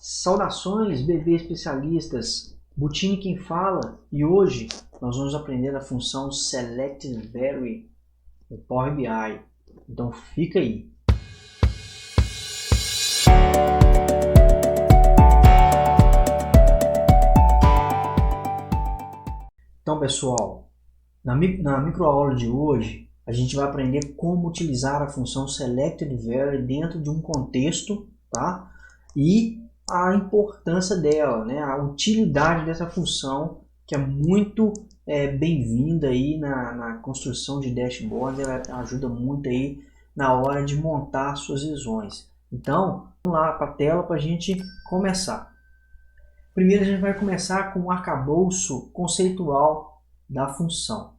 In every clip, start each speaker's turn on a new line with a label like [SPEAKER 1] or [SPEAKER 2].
[SPEAKER 1] Saudações, bebê especialistas! Butini quem fala, e hoje nós vamos aprender a função Select Vary no Power BI. Então fica aí! Então pessoal, na microaula de hoje a gente vai aprender como utilizar a função Select Vary dentro de um contexto, tá? E a importância dela, né? A utilidade dessa função, que é muito bem-vinda aí na construção de dashboard. Ela ajuda muito aí na hora de montar suas visões. Então, vamos lá para a tela para a gente começar. Primeiro a gente vai começar com o arcabouço conceitual da função.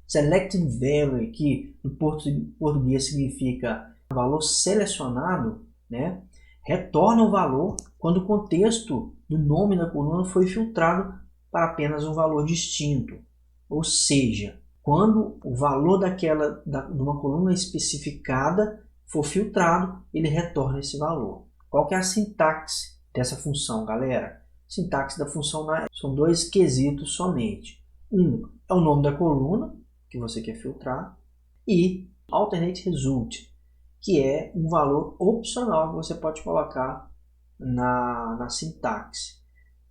[SPEAKER 1] Selected Vary, que em português significa valor selecionado, né? Retorna o valor quando o contexto do nome da coluna foi filtrado para apenas um valor distinto. Ou seja, quando o valor de uma coluna especificada for filtrado, ele retorna esse valor. Qual que é a sintaxe dessa função, galera? A sintaxe da função são dois quesitos somente. Um é o nome da coluna que você quer filtrar e alternate result, que é um valor opcional que você pode colocar na sintaxe.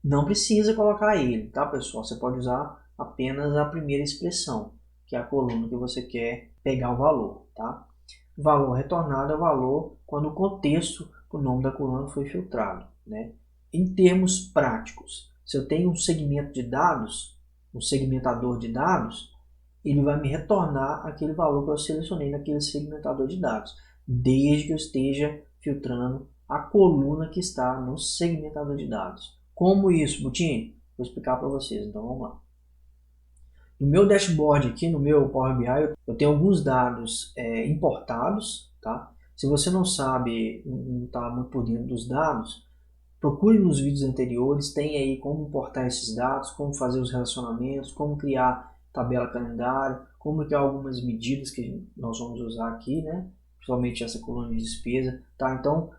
[SPEAKER 1] Não precisa colocar ele, tá, pessoal? Você pode usar apenas a primeira expressão, que é a coluna que você quer pegar o valor, tá? O valor retornado é o valor quando o contexto do nome da coluna foi filtrado, né? Em termos práticos, se eu tenho um segmento de dados, um segmentador de dados, ele vai me retornar aquele valor que eu selecionei naquele segmentador de dados, desde que eu esteja filtrando a coluna que está no segmentador de dados. Como isso, Butini? Vou explicar para vocês, então vamos lá. No meu dashboard aqui, no meu Power BI, eu tenho alguns dados importados, tá? Se você não sabe, não está muito por dentro dos dados, procure nos vídeos anteriores, tem aí como importar esses dados, como fazer os relacionamentos, como criar tabela calendário, como criar algumas medidas que nós vamos usar aqui, né? Principalmente essa coluna de despesa, tá? Então,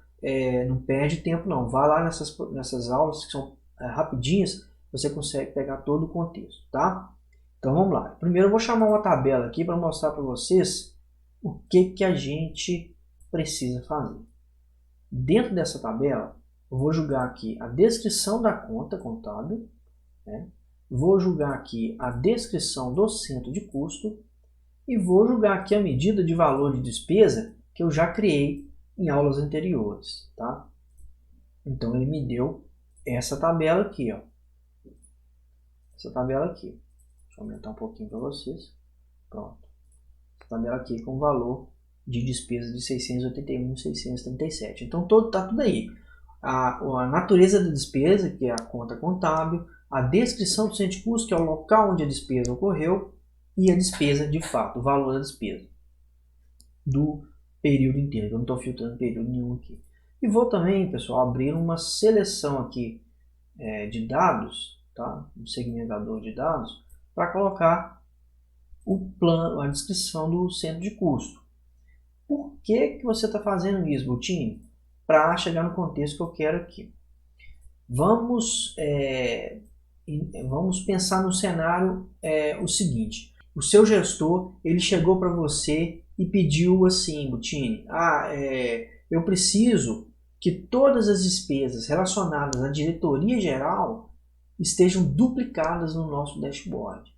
[SPEAKER 1] não perde tempo não, vá lá nessas aulas que são rapidinhas, você consegue pegar todo o contexto, tá? Então vamos lá. Primeiro eu vou chamar uma tabela aqui para mostrar para vocês o que a gente precisa fazer. Dentro dessa tabela, eu vou jogar aqui a descrição da conta contábil, né? Vou jogar aqui a descrição do centro de custo e vou jogar aqui a medida de valor de despesa que eu já criei em aulas anteriores, tá? Então ele me deu essa tabela aqui, ó. Essa tabela aqui. Deixa eu aumentar um pouquinho para vocês. Pronto. Essa tabela aqui com o valor de despesa de 681.637. Então tá tudo aí. A natureza da despesa, que é a conta contábil, a descrição do centro de custo, que é o local onde a despesa ocorreu, e a despesa de fato, o valor da despesa do período inteiro. Eu não estou filtrando período nenhum aqui. E vou também, pessoal, abrir uma seleção aqui de dados, tá? Um segmentador de dados, para colocar o plano, a descrição do centro de custo. Por que você está fazendo isso, Butini? Para chegar no contexto que eu quero aqui. Vamos pensar no cenário o seguinte. O seu gestor, ele chegou para você e pediu assim, Butini, eu preciso que todas as despesas relacionadas à diretoria geral estejam duplicadas no nosso dashboard,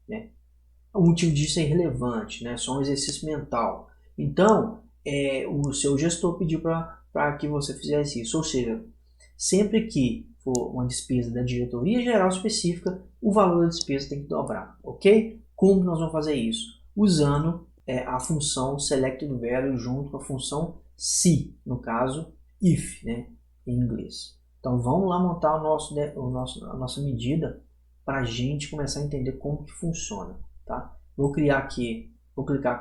[SPEAKER 1] né? O motivo disso é irrelevante, né? Só um exercício mental. Então, o seu gestor pediu para que você fizesse isso. Ou seja, sempre que for uma despesa da diretoria geral específica, o valor da despesa tem que dobrar, ok? Como nós vamos fazer isso? Usando a função SelectedValue junto com a função se, no caso, if, né, em inglês. Então vamos lá montar a nossa medida para a gente começar a entender como que funciona, tá? Vou clicar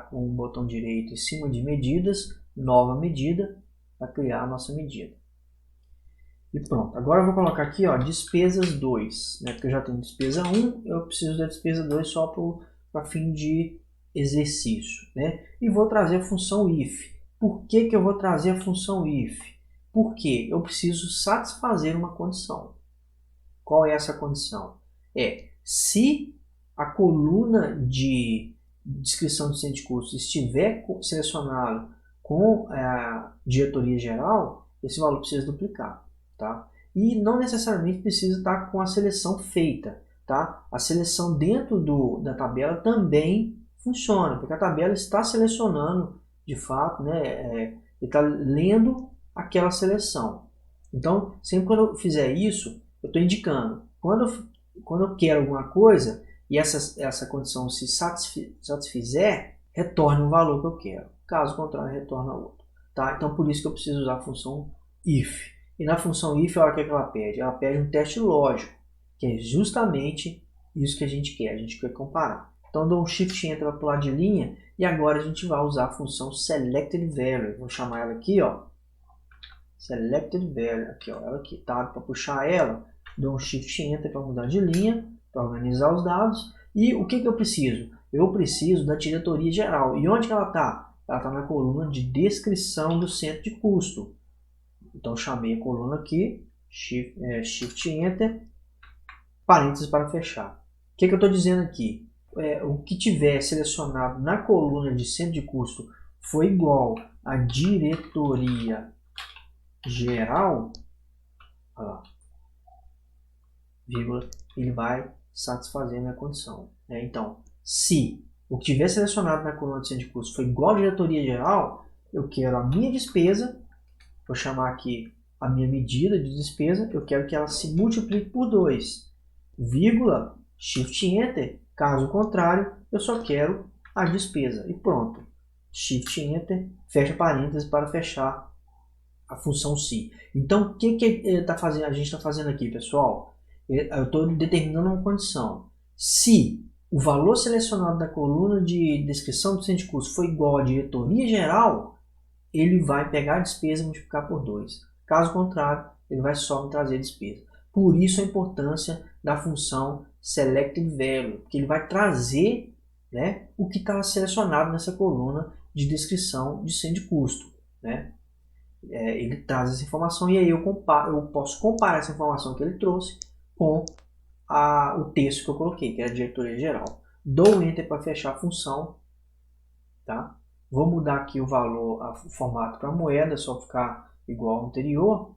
[SPEAKER 1] com o botão direito em cima de medidas, nova medida, para criar a nossa medida. E pronto, agora eu vou colocar aqui, ó, despesas 2, né? Porque eu já tenho despesa 1, eu preciso da despesa 2 só para fim de exercício, né? E vou trazer a função if. Por que eu vou trazer a função if? Por quê? Eu preciso satisfazer uma condição. Qual é essa condição? Se a coluna de descrição do centro de custo estiver selecionado com a diretoria geral, esse valor precisa duplicar, tá? E não necessariamente precisa estar com a seleção feita, tá? A seleção dentro da tabela também funciona, porque a tabela está selecionando, de fato, né? Ele está lendo aquela seleção. Então, sempre quando eu fizer isso, eu estou indicando. Quando eu quero alguma coisa e essa condição se satisfizer, retorne o valor que eu quero. Caso contrário, retorna outro. Tá? Então, por isso que eu preciso usar a função if. E na função if, olha o que ela pede. Ela pede um teste lógico, que é justamente isso que a gente quer. A gente quer comparar. Então, eu dou um Shift Enter para pular de linha e agora a gente vai usar a função selected value. Vou chamar ela aqui, ó. Selected value. Aqui, ó. Ela aqui, tá? Para puxar ela, dou um Shift Enter para mudar de linha, para organizar os dados. E o que eu preciso? Eu preciso da diretoria geral. E onde que ela está? Ela está na coluna de descrição do centro de custo. Então, chamei a coluna aqui, Shift Enter, parênteses para fechar. O que eu estou dizendo aqui? O que tiver selecionado na coluna de centro de custo foi igual à diretoria geral, olha lá, vírgula, ele vai satisfazer a minha condição. Então, se o que tiver selecionado na coluna de centro de custo foi igual à diretoria geral, eu quero a minha despesa, vou chamar aqui a minha medida de despesa, eu quero que ela se multiplique por 2, vírgula, Shift Enter, caso contrário, eu só quero a despesa. E pronto, Shift Enter, fecha parênteses para fechar a função se. Então, o que a gente está fazendo aqui, pessoal? Eu estou determinando uma condição. Se o valor selecionado da coluna de descrição do centro de custo for igual à diretoria geral, ele vai pegar a despesa e multiplicar por 2. Caso contrário, ele vai só me trazer a despesa. Por isso a importância da função selected value, porque ele vai trazer, né, o que está selecionado nessa coluna de descrição de centro de custo, né? Ele traz essa informação e aí eu posso comparar essa informação que ele trouxe com o texto que eu coloquei, que é a diretoria geral. Dou Enter para fechar a função, tá? Vou mudar aqui o valor, o formato para moeda, só ficar igual ao anterior.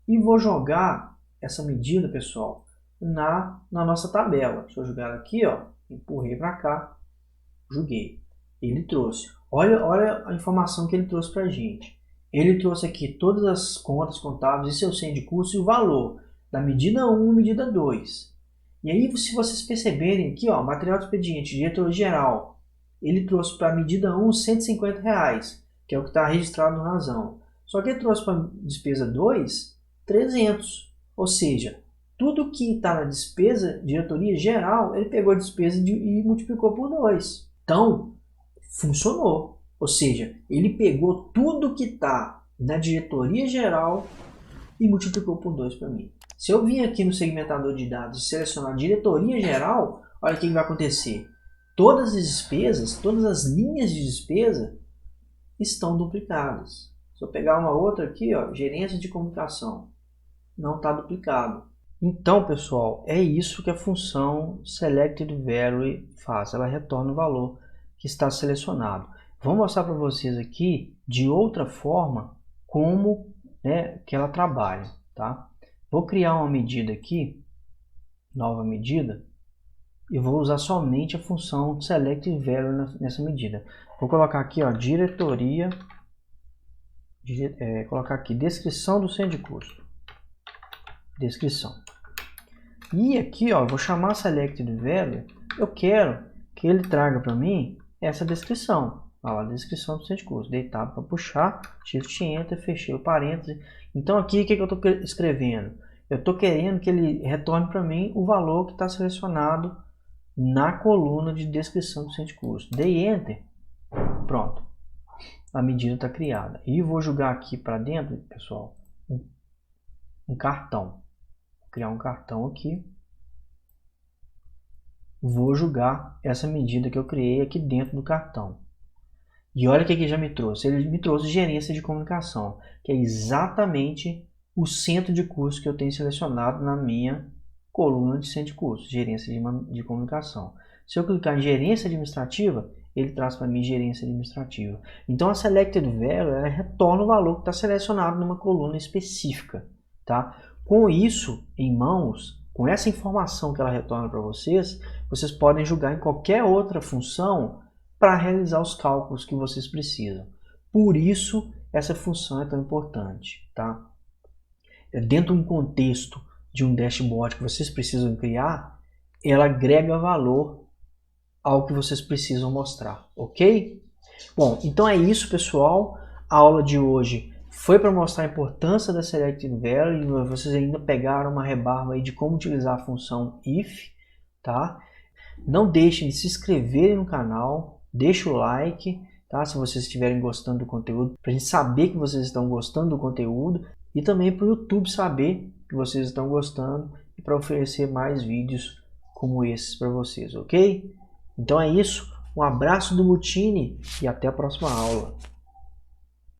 [SPEAKER 1] E vou jogar essa medida, pessoal, na nossa tabela. Deixa eu jogar ela aqui, ó, empurrei para cá, joguei. Ele trouxe. Olha a informação que ele trouxe para a gente. Ele trouxe aqui todas as contas contábeis e seu centro de custo e o valor da medida 1 e medida 2. E aí, se vocês perceberem aqui, ó, material de expediente, diretoria geral, ele trouxe para a medida 1 R$150, que é o que está registrado no razão. Só que ele trouxe para a despesa 2, 300. Ou seja, tudo que está na despesa, diretoria geral, ele pegou a despesa e multiplicou por 2. Então, funcionou. Ou seja, ele pegou tudo que está na diretoria geral e multiplicou por 2 para mim. Se eu vim aqui no segmentador de dados e selecionar a diretoria geral, olha o que vai acontecer. Todas as despesas, todas as linhas de despesa estão duplicadas. Se eu pegar uma outra aqui, ó, gerência de comunicação, não está duplicado. Então, pessoal, é isso que a função selected value faz. Ela retorna o valor que está selecionado. Vou mostrar para vocês aqui de outra forma como, né, que ela trabalha, tá? Vou criar uma medida aqui, nova medida, e vou usar somente a função selected value nessa medida. Vou colocar aqui, ó, diretoria, colocar aqui descrição do centro de custo, descrição. E aqui, ó, vou chamar selected value, eu quero que ele traga para mim essa descrição. Olha lá, descrição do centro de custo, deitado para puxar, Shift Enter, fechei o parêntese. Então aqui, o que eu estou escrevendo? Eu estou querendo que ele retorne para mim o valor que está selecionado na coluna de descrição do centro de custo. Dei Enter, pronto, a medida está criada. E vou jogar aqui para dentro, pessoal, um cartão. Vou criar um cartão aqui. Vou jogar essa medida que eu criei aqui dentro do cartão. E olha o que ele já me trouxe. Ele me trouxe gerência de comunicação, que é exatamente o centro de curso que eu tenho selecionado na minha coluna de centro de curso, gerência de comunicação. Se eu clicar em gerência administrativa, ele traz para mim gerência administrativa. Então a Selected Value ela retorna o valor que está selecionado numa coluna específica. Tá? Com isso em mãos, com essa informação que ela retorna para vocês, vocês podem jogar em qualquer outra função para realizar os cálculos que vocês precisam. Por isso essa função é tão importante. Tá? Dentro de um contexto de um dashboard que vocês precisam criar, ela agrega valor ao que vocês precisam mostrar, ok? Bom, então é isso, pessoal. A aula de hoje foi para mostrar a importância da Selected Value. Vocês ainda pegaram uma rebarba aí de como utilizar a função if, tá? Não deixem de se inscreverem no canal, deixa o like, tá? Se vocês estiverem gostando do conteúdo, para a gente saber que vocês estão gostando do conteúdo e também para o YouTube saber que vocês estão gostando e para oferecer mais vídeos como esses para vocês, ok? Então é isso, um abraço do Butini e até a próxima aula.